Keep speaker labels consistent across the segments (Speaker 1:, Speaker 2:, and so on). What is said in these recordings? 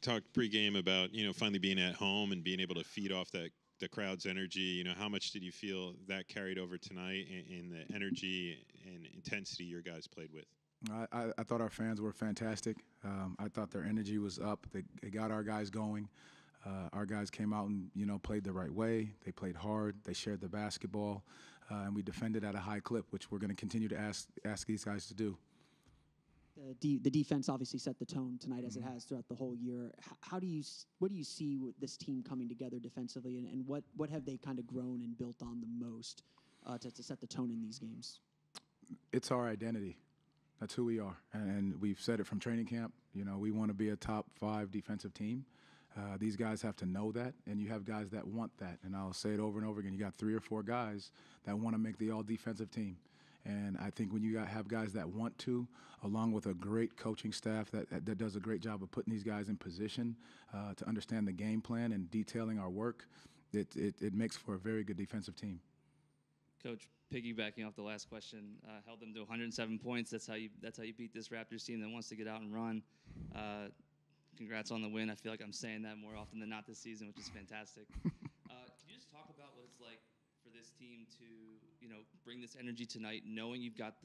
Speaker 1: talked pregame about finally being at home and being able to feed off the crowd's energy. How much did you feel that carried over tonight in the energy and intensity your guys played with?
Speaker 2: I thought our fans were fantastic. I thought their energy was up. They got our guys going. Our guys came out and played the right way. They played hard. They shared the basketball, and we defended at a high clip, which we're going to continue to ask these guys to do.
Speaker 3: The defense obviously set the tone tonight, as it has throughout the whole year. What do you see with this team coming together defensively, and what have they kind of grown and built on the most to set the tone in these games?
Speaker 2: It's our identity. That's who we are, and we've said it from training camp. We want to be a top 5 defensive team. These guys have to know that, and you have guys that want that. And I'll say it over and over again. You got 3 or 4 guys that want to make the all-defensive team. And I think when you have guys that want to, along with a great coaching staff that does a great job of putting these guys in position to understand the game plan and detailing our work, it makes for a very good defensive team.
Speaker 4: Coach, piggybacking off the last question, held them to 107 points. That's how you beat this Raptors team that wants to get out and run. Congrats on the win. I feel like I'm saying that more often than not this season, which is fantastic. Can you just talk about what it's like for this team to, bring this energy tonight, knowing you've got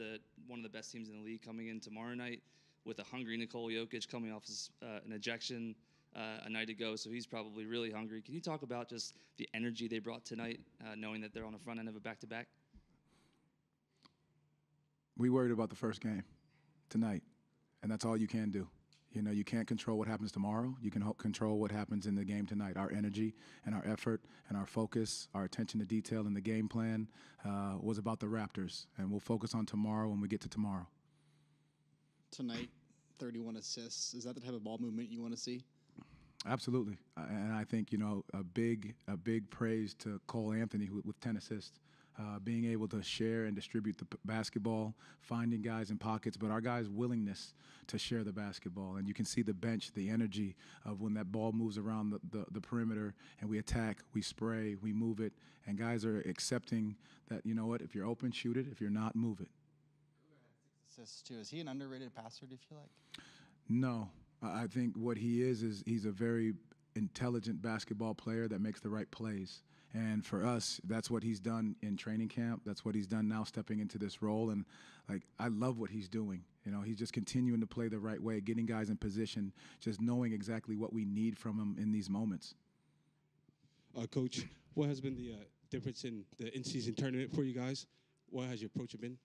Speaker 4: one of the best teams in the league coming in tomorrow night with a hungry Nikola Jokic coming off an ejection a night ago, so he's probably really hungry. Can you talk about just the energy they brought tonight, knowing that they're on the front end of a back-to-back?
Speaker 2: We worried about the first game tonight, and that's all you can do. You can't control what happens tomorrow. You can control what happens in the game tonight. Our energy and our effort and our focus, our attention to detail in the game plan was about the Raptors, and we'll focus on tomorrow when we get to tomorrow.
Speaker 5: Tonight, 31 assists. Is that the type of ball movement you want to see?
Speaker 2: Absolutely, and I think a big praise to Cole Anthony with 10 assists. Being able to share and distribute the basketball, finding guys in pockets, but our guys' willingness to share the basketball. And you can see the bench, the energy of when that ball moves around the perimeter and we attack, we spray, we move it, and guys are accepting that, if you're open, shoot it. If you're not, move it.
Speaker 5: Assists too. Is he an underrated passer, do you feel like?
Speaker 2: No. I think what he is he's a very intelligent basketball player that makes the right plays. And for us, that's what he's done in training camp. That's what he's done now stepping into this role. And, I love what he's doing. He's just continuing to play the right way, getting guys in position, just knowing exactly what we need from him in these moments.
Speaker 6: Coach, what has been the difference in the in-season tournament for you guys? What has your approach been?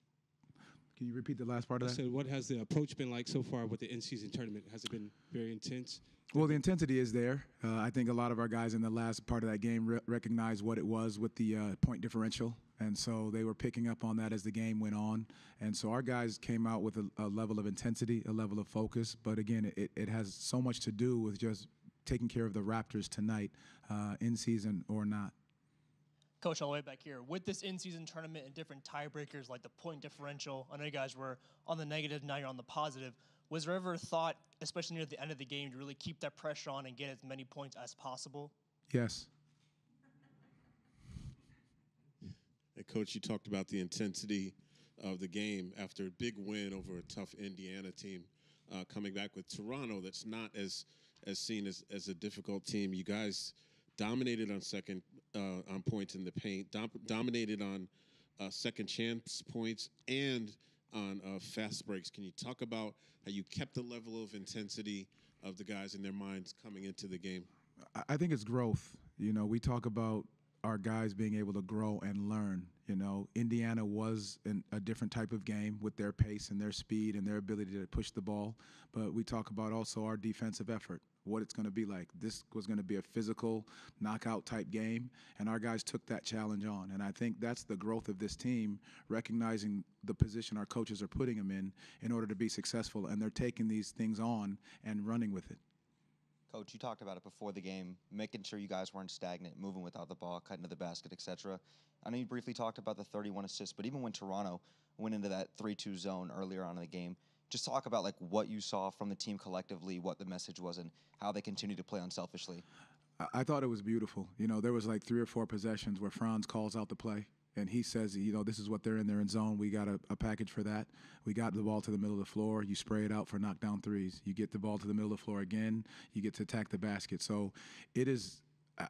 Speaker 2: Can you repeat the last part of that?
Speaker 6: I said, what has the approach been like so far with the in-season tournament? Has it been very intense?
Speaker 2: Well, the intensity is there. I think a lot of our guys in the last part of that game recognized what it was with the point differential, and so they were picking up on that as the game went on. And so our guys came out with a level of intensity, a level of focus. But again, it has so much to do with just taking care of the Raptors tonight, in season or not.
Speaker 7: Coach, all the way back here. With this in-season tournament and different tiebreakers like the point differential, I know you guys were on the negative, now you're on the positive. Was there ever a thought, especially near the end of the game, to really keep that pressure on and get as many points as possible?
Speaker 2: Yes.
Speaker 8: And Coach, you talked about the intensity of the game after a big win over a tough Indiana team, coming back with Toronto that's not as seen as a difficult team. You guys dominated on points in the paint, dominated on second chance points and on fast breaks. Can you talk about how you kept the level of intensity of the guys in their minds coming into the game?
Speaker 2: I think it's growth. We talk about our guys being able to grow and learn. Indiana was a different type of game with their pace and their speed and their ability to push the ball. But we talk about also our defensive effort, what it's going to be like. This was going to be a physical knockout type game, and our guys took that challenge on. And I think that's the growth of this team, recognizing the position our coaches are putting them in order to be successful. And they're taking these things on and running with it.
Speaker 9: Coach, you talked about it before the game, making sure you guys weren't stagnant, moving without the ball, cutting to the basket, etc. I know you briefly talked about the 31 assists, but even when Toronto went into that 3-2 zone earlier on in the game, just talk about what you saw from the team collectively, what the message was, and how they continue to play unselfishly.
Speaker 2: I thought it was beautiful. There was 3 or 4 possessions where Franz calls out the play, and he says, this is what they're in. They're in zone. We got a package for that. We got the ball to the middle of the floor. You spray it out for knockdown threes. You get the ball to the middle of the floor again. You get to attack the basket. So it is.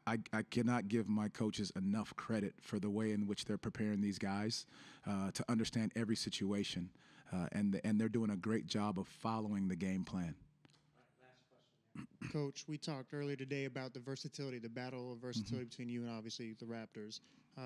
Speaker 2: I cannot give my coaches enough credit for the way in which they're preparing these guys to understand every situation, and they're doing a great job of following the game plan.
Speaker 10: Coach, we talked earlier today about the versatility, the battle of versatility between you and obviously the Raptors.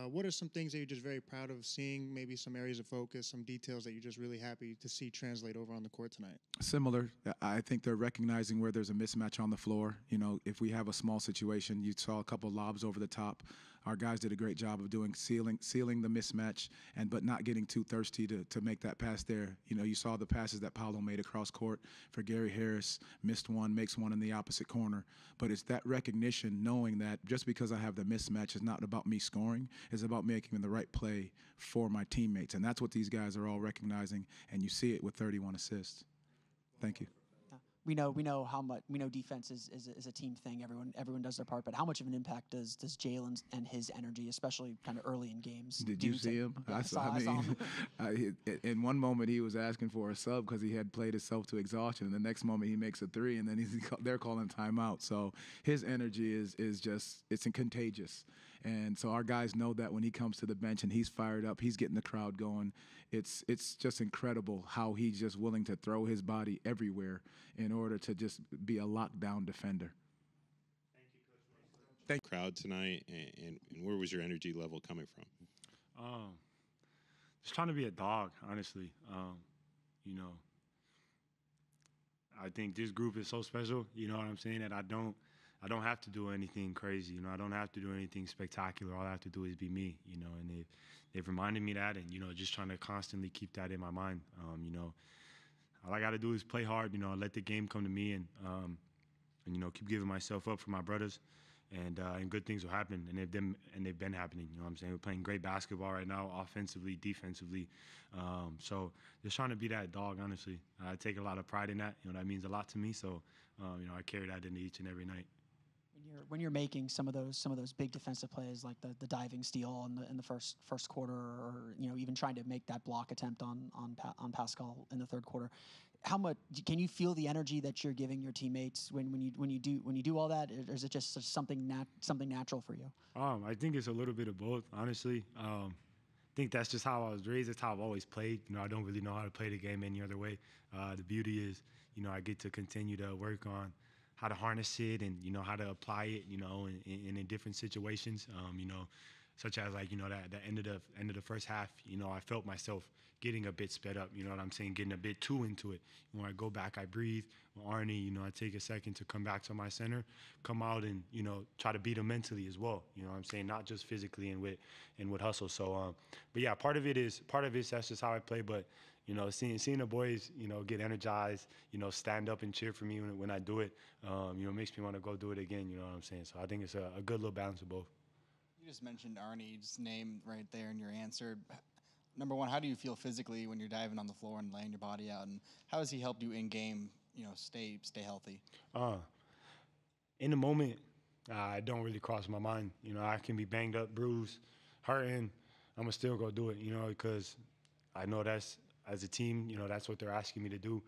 Speaker 10: What are some things that you're just very proud of seeing, maybe some areas of focus, some details that you're just really happy to see translate over on the court tonight?
Speaker 2: Similar. I think they're recognizing where there's a mismatch on the floor. If we have a small situation, you saw a couple lobs over the top. Our guys did a great job of sealing the mismatch, but not getting too thirsty to make that pass there. You saw the passes that Paolo made across court for Gary Harris, missed one, makes one in the opposite corner. But it's that recognition, knowing that just because I have the mismatch is not about me scoring, it's about making the right play for my teammates. And that's what these guys are all recognizing, and you see it with 31 assists. Thank you.
Speaker 3: We know how much defense is a team thing. Everyone does their part, but how much of an impact does Jalen and his energy, especially kind of early in games?
Speaker 2: Did you see him?
Speaker 3: Yeah, I saw him.
Speaker 2: In one moment he was asking for a sub because he had played himself to exhaustion, and the next moment he makes a three, and then they're calling timeout. So his energy is just contagious. And so our guys know that when he comes to the bench and he's fired up, he's getting the crowd going. It's just incredible how he's just willing to throw his body everywhere in order to just be a lockdown defender.
Speaker 1: Thank you, crowd tonight, and where was your energy level coming from?
Speaker 11: Just trying to be a dog, honestly. I think this group is so special. You know what I'm saying? That I don't have to do anything crazy. I don't have to do anything spectacular. All I have to do is be me. And they've reminded me that, and just trying to constantly keep that in my mind. All I got to do is play hard. Let the game come to me, and keep giving myself up for my brothers, and good things will happen. And they've been happening. You know what I'm saying? We're playing great basketball right now, offensively, defensively. So just trying to be that dog. Honestly, I take a lot of pride in that. That means a lot to me. So I carry that into each and every night.
Speaker 3: When you're making some of those big defensive plays like the diving steal in the first quarter, or even trying to make that block attempt on Pascal in the third quarter, how much can you feel the energy that you're giving your teammates when you do all that, or is it just something natural for you?
Speaker 11: I think it's a little bit of both, honestly. I think that's just how I was raised. That's how I've always played. I don't really know how to play the game any other way. The beauty is, I get to continue to work on how to harness it and, how to apply it, in different situations, such as like, the end of the first half, I felt myself getting a bit sped up, what I'm saying, getting a bit too into it. When I go back, I breathe. With Arnie, I take a second to come back to my center, come out and, try to beat him mentally as well, what I'm saying, not just physically and with hustle. So, but yeah, part of it that's just how I play, but seeing the boys, get energized, stand up and cheer for me when I do it, makes me want to go do it again. You know what I'm saying? So I think it's a good little balance of both.
Speaker 5: You just mentioned Arnie's name right there in your answer. Number one, how do you feel physically when you're diving on the floor and laying your body out, and how has he helped you in game? Stay healthy.
Speaker 11: In the moment, I don't really cross my mind. I can be banged up, bruised, hurting. I'm gonna still go do it. Because I know that's. As a team, that's what they're asking me to do,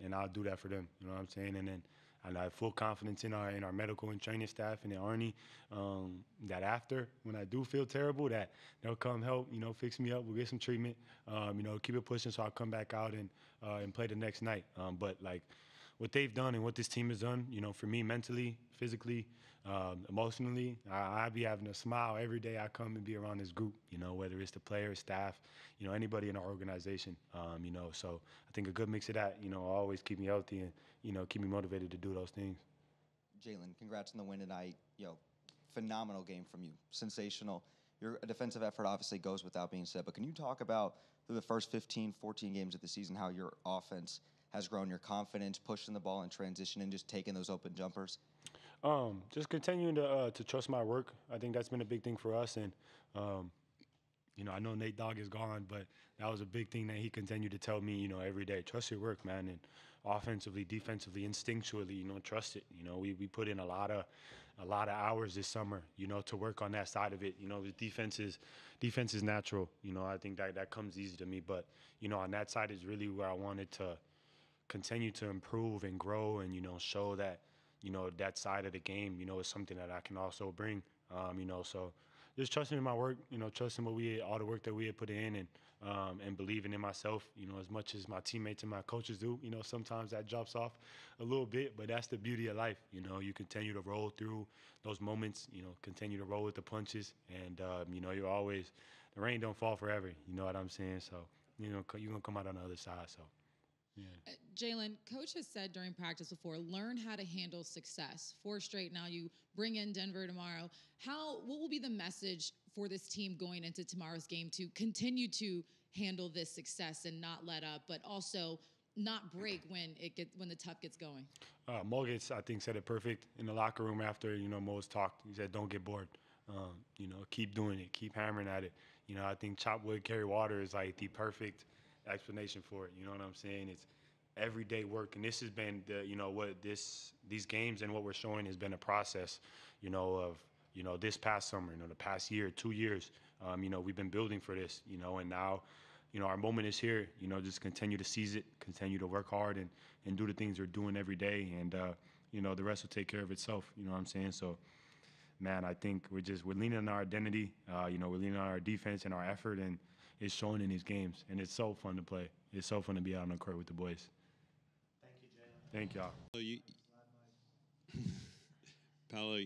Speaker 11: and I'll do that for them. You know what I'm saying? And then I have full confidence in our medical and training staff and in Arnie, that after, when I do feel terrible, that they'll come help, fix me up. We'll get some treatment, keep it pushing so I'll come back out and play the next night. But like what they've done and what this team has done, for me mentally, physically, emotionally, I be having a smile every day I come and be around this group, whether it's the players, staff, anybody in our organization, so I think a good mix of that, always keep me healthy and, keep me motivated to do those things.
Speaker 9: Jalen, congrats on the win tonight. Phenomenal game from you. Sensational. Your defensive effort obviously goes without being said, but can you talk about through the first 15, 14 games of the season, how your offense has grown, your confidence, pushing the ball in transition and just taking those open jumpers?
Speaker 11: Just continuing to trust my work. I think that's been a big thing for us. And, I know Nate Dogg is gone, but that was a big thing that he continued to tell me, every day. Trust your work, man. offensively, defensively, instinctually, trust it. We put in a lot of hours this summer, to work on that side of it. The defense is natural. I think that comes easy to me. But, on that side is really where I wanted to continue to improve and grow and, show that, that side of the game, is something that I can also bring, so just trusting in my work, trusting all the work that we had put in and believing in myself, as much as my teammates and my coaches do. Sometimes that drops off a little bit, but that's the beauty of life. You continue to roll through those moments, continue to roll with the punches, and, you're always, the rain don't fall forever, you know what I'm saying? So, you're going to come out on the other side, so. Yeah.
Speaker 12: Jalen, coach has said during practice before, learn how to handle success. 4 straight now, you bring in Denver tomorrow. What will be the message for this team going into tomorrow's game to continue to handle this success and not let up, but also not break when the tough gets going?
Speaker 11: Mose, I think, said it perfect in the locker room after, Mose talked. He said, don't get bored. Keep doing it. Keep hammering at it. I think chop wood, carry water is like the perfect explanation for it. You know what I'm saying? It's everyday work, and this has been these games and what we're showing has been a process, of this past summer, the past year, 2 years. We've been building for this, and now, our moment is here. Just continue to seize it, continue to work hard, and do the things we're doing every day, and the rest will take care of itself. You know what I'm saying? So, man, I think we're leaning on our identity. We're leaning on our defense and our effort, and it's showing in these games, and it's so fun to play. It's so fun to be out on the court with the boys.
Speaker 10: Thank you, Jalen.
Speaker 11: Thank y'all.
Speaker 1: Paolo,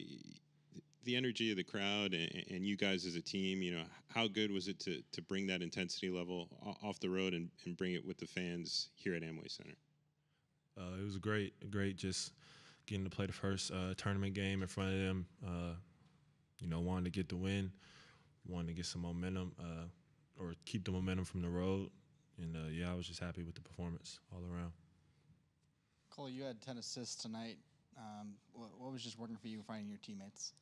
Speaker 1: the energy of the crowd and you guys as a team, how good was it to bring that intensity level off the road and bring it with the fans here at Amway Center?
Speaker 13: It was great just getting to play the first tournament game in front of them. Wanting to get the win, wanting to get some momentum, or keep the momentum from the road. And, I was just happy with the performance all around.
Speaker 5: Cole, you had 10 assists tonight. What was just working for you finding your teammates?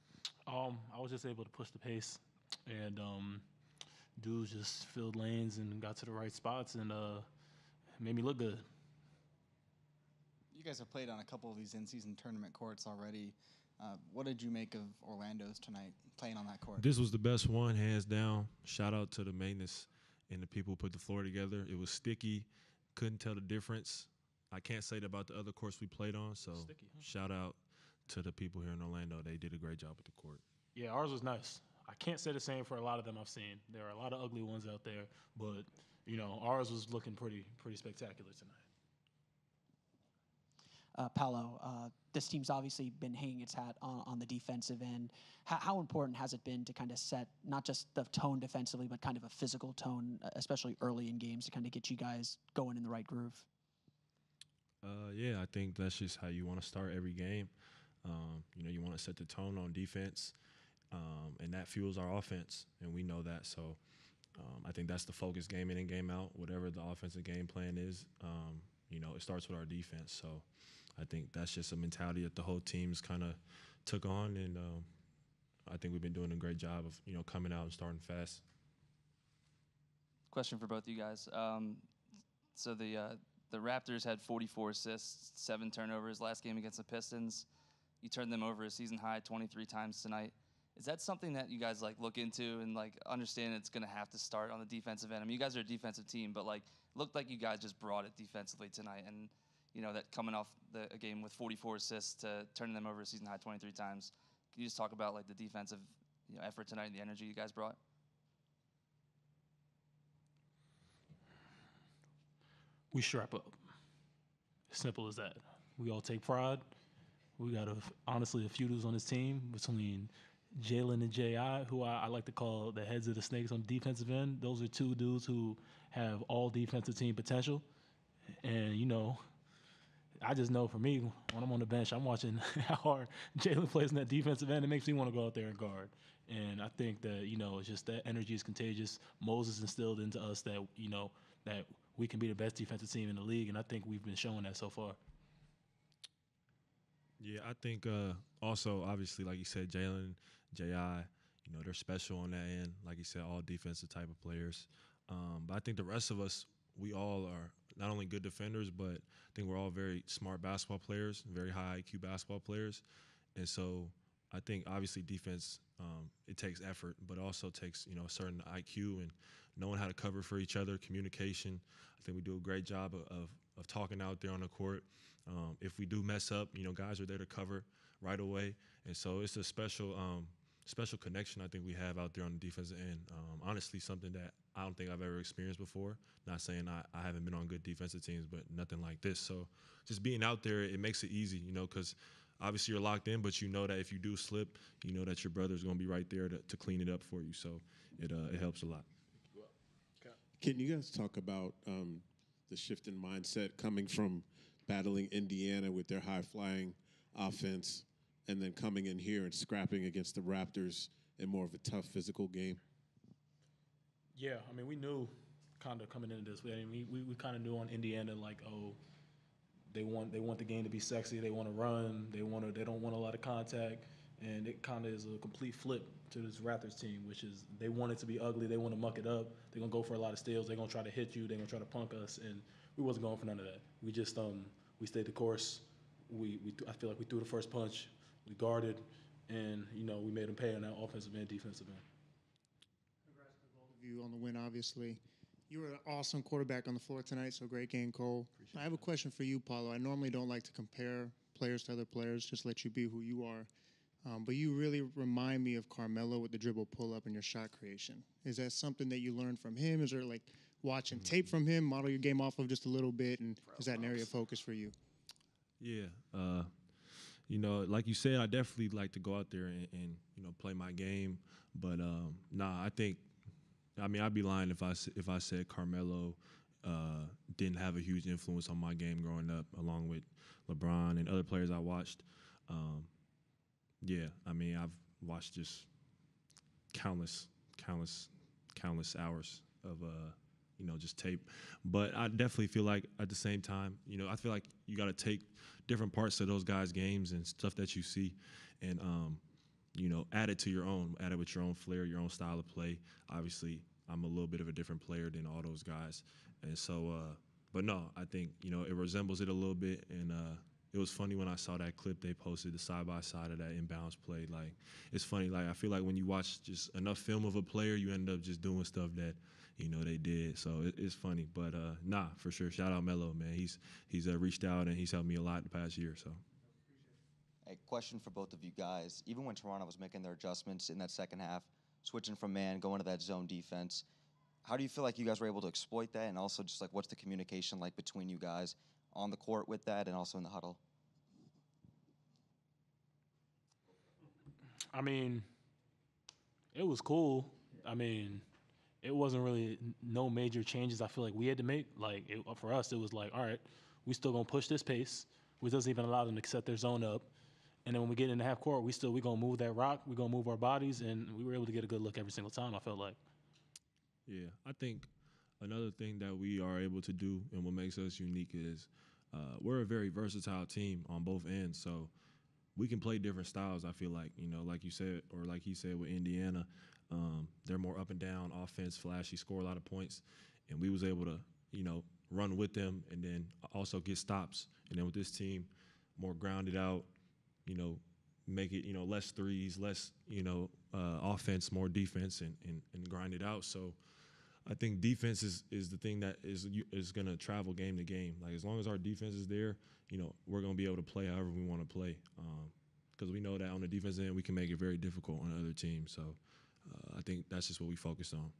Speaker 14: I was just able to push the pace, and dudes just filled lanes and got to the right spots, and made me look good.
Speaker 5: You guys have played on a couple of these in-season tournament courts already. What did you make of Orlando's tonight, playing on that court?
Speaker 13: This was the best one, hands down. Shout out to the maintenance and the people who put the floor together. It was sticky. Couldn't tell the difference. I can't say that about the other courts we played on, so sticky, huh? Shout out to the people here in Orlando. They did a great job with the court.
Speaker 14: Yeah, ours was nice. I can't say the same for a lot of them I've seen. There are a lot of ugly ones out there, but, ours was looking pretty spectacular tonight.
Speaker 3: Paolo, this team's obviously been hanging its hat on the defensive end. How important has it been to kind of set not just the tone defensively, but kind of a physical tone, especially early in games, to kind of get you guys going in the right groove?
Speaker 13: I think that's just how you want to start every game. You want to set the tone on defense, and that fuels our offense, and we know that. So I think that's the focus game in and game out. Whatever the offensive game plan is, it starts with our defense. So I think that's just a mentality that the whole team's kind of took on, and I think we've been doing a great job of, coming out and starting fast.
Speaker 4: Question for both of you guys. So the Raptors had 44 assists, 7 turnovers last game against the Pistons. You turned them over a season high 23 times tonight. Is that something that you guys look into and understand it's going to have to start on the defensive end? I mean, you guys are a defensive team, but looked like you guys just brought it defensively tonight, and that coming off a game with 44 assists to turning them over a season high 23 times. Can you just talk about the defensive effort tonight and the energy you guys brought?
Speaker 14: We strap up. Simple as that. We all take pride. We got honestly a few dudes on this team between Jalen and J.I., who I like to call the heads of the snakes on the defensive end. Those are 2 dudes who have all defensive team potential. And, I just know for me, when I'm on the bench, I'm watching how hard Jalen plays in that defensive end. It makes me want to go out there and guard. And I think that, it's just that energy is contagious. Moses instilled into us that, that we can be the best defensive team in the league, and I think we've been showing that so far.
Speaker 13: Yeah, I think also, obviously, like you said, Jalen, J.I., they're special on that end. Like you said, all defensive type of players. But I think the rest of us, we all are not only good defenders, but I think we're all very smart basketball players, very high IQ basketball players. And so I think obviously defense, it takes effort, but also takes, a certain IQ and knowing how to cover for each other, communication. I think we do a great job of talking out there on the court. If we do mess up, guys are there to cover right away. And so it's a special connection I think we have out there on the defensive end. Honestly, something that I don't think I've ever experienced before. Not saying I haven't been on good defensive teams, but nothing like this. So just being out there, it makes it easy, because obviously you're locked in, but you know that if you do slip, you know that your brother's going to be right there to clean it up for you. So it helps a lot.
Speaker 8: Can you guys talk about the shift in mindset coming from battling Indiana with their high-flying offense and then coming in here and scrapping against the Raptors in more of a tough physical game?
Speaker 14: Yeah, I mean, we knew kind of coming into this. We kind of knew on Indiana, like, they want the game to be sexy. They want to run. They don't want a lot of contact. And it kind of is a complete flip to this Raptors team, which is they want it to be ugly. They want to muck it up. They're going to go for a lot of steals. They're going to try to hit you. They're going to try to punk us. And we wasn't going for none of that. We just we stayed the course. I feel like we threw the first punch. We guarded, and, we made them pay on that offensive and defensive end.
Speaker 10: Congrats to both of you on the win, obviously. You were an awesome quarterback on the floor tonight, so great game, Cole. I have a question for you, Paolo. I normally don't like to compare players to other players, just let you be who you are. But you really remind me of Carmelo with the dribble pull-up and your shot creation. Is that something that you learned from him? Is there, like, watching tape from him, model your game off of just a little bit, and is that an area of focus for you?
Speaker 13: Yeah. Like you said, I definitely like to go out there and play my game. But, I'd be lying if I said Carmelo didn't have a huge influence on my game growing up, along with LeBron and other players I watched. I've watched just countless hours of just tape. But I definitely feel like at the same time, I feel like you got to take different parts of those guys' games and stuff that you see, and add it to your own, add it with your own flair, your own style of play. Obviously, I'm a little bit of a different player than all those guys, and so. But no, I think it resembles it a little bit, and it was funny when I saw that clip they posted, the side-by-side of that inbounds play. Like, it's funny. Like, I feel like when you watch just enough film of a player, you end up just doing stuff that, they did. So it's funny. But, for sure. Shout out Melo, man. He's reached out, and he's helped me a lot the past year. So.
Speaker 9: A question for both of you guys. Even when Toronto was making their adjustments in that second half, switching from man, going to that zone defense, how do you feel like you guys were able to exploit that? And also just, like, what's the communication like between you guys on the court with that and also in the huddle?
Speaker 14: I mean, it was cool. I mean, it wasn't really no major changes I feel like we had to make. Like, for us, it was like, all right, we still going to push this pace, which doesn't even allow them to set their zone up. And then when we get in the half court, we going to move that rock. We're going to move our bodies, and we were able to get a good look every single time, I felt like.
Speaker 13: Yeah, I think another thing that we are able to do and what makes us unique is we're a very versatile team on both ends. So we can play different styles, I feel like, like you said, or like he said with Indiana, they're more up and down offense, flashy, score a lot of points. And we was able to, run with them and then also get stops. And then with this team, more grounded out, make it, less threes, less, offense, more defense and grind it out. So I think defense is the thing that is going to travel game to game. Like, as long as our defense is there, we're going to be able to play however we want to play. Because we know that on the defense end, we can make it very difficult on other teams. So I think that's just what we focus on.